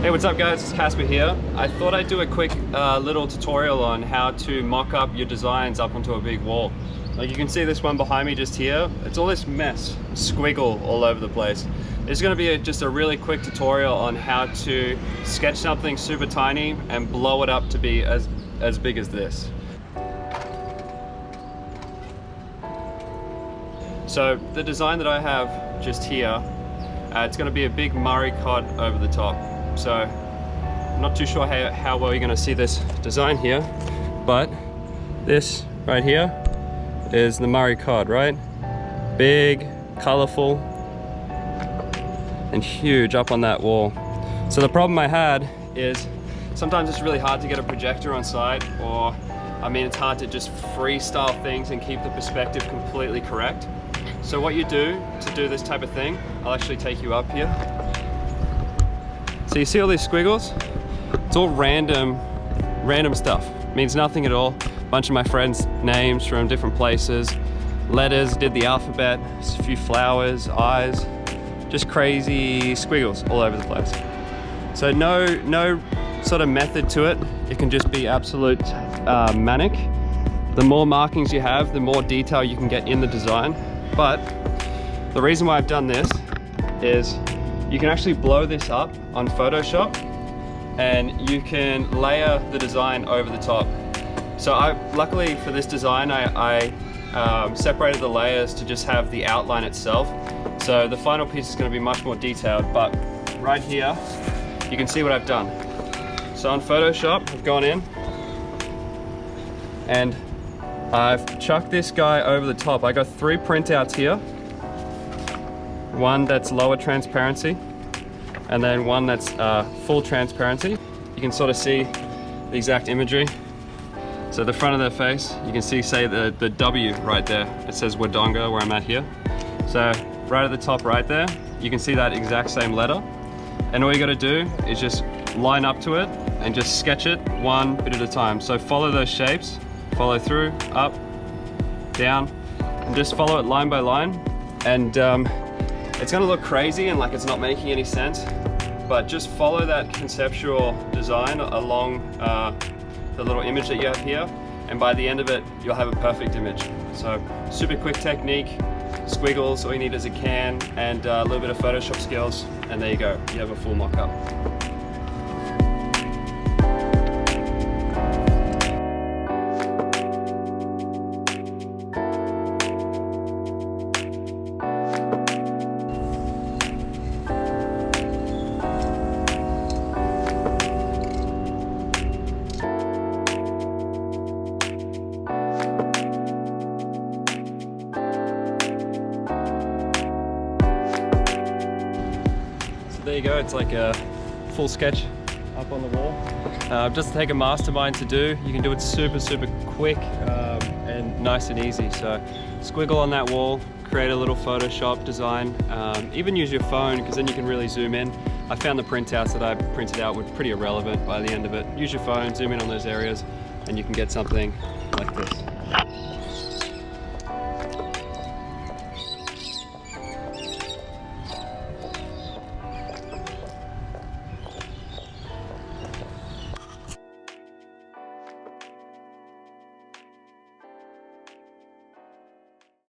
Hey, what's up guys, it's Casper here. I thought I'd do a quick little tutorial on how to mock up your designs up onto a big wall. Like you can see this one behind me just here, it's all this mess, squiggle all over the place. It's going to be just a really quick tutorial on how to sketch something super tiny and blow it up to be as big as this. So the design that I have just here, it's going to be a big Murray cod over the top. So I'm not too sure how well you're going to see this design here, but this right here is the Murray cod, right? Big, colorful, and huge up on that wall. So the problem I had is sometimes it's really hard to get a projector on site, or I mean it's hard to just freestyle things and keep the perspective completely correct. So what you do to do this type of thing, I'll actually take you up here. So you see all these squiggles? It's all random stuff. It means nothing at all. A bunch of my friends' names from different places. Letters, did the alphabet, a few flowers, eyes. Just crazy squiggles all over the place. So no sort of method to it. It can just be absolute manic. The more markings you have, the more detail you can get in the design. But the reason why I've done this is you can actually blow this up on Photoshop and you can layer the design over the top. So luckily for this design, I separated the layers to just have the outline itself. So the final piece is going to be much more detailed, but right here, you can see what I've done. So on Photoshop, I've gone in and I've chucked this guy over the top. I got 3 printouts here. One that's lower transparency, and then one that's full transparency. You can sort of see the exact imagery. So the front of their face, you can see, say, the W right there. It says Wodonga where I'm at here. So right at the top right there, you can see that exact same letter. And all you gotta do is just line up to it and just sketch it one bit at a time. So follow those shapes, follow through, up, down, and just follow it line by line. And it's gonna look crazy and like it's not making any sense, but just follow that conceptual design along the little image that you have here, and by the end of it, you'll have a perfect image. So super quick technique, squiggles, all you need is a can and a little bit of Photoshop skills, and there you go, you have a full mock-up. There you go, it's like a full sketch up on the wall. Just take a mastermind to do. You can do it super quick and nice and easy. So squiggle on that wall, create a little Photoshop design, even use your phone because then you can really zoom in. I found the printouts that I printed out were pretty irrelevant by the end of it. Use your phone, zoom in on those areas, and you can get something like this.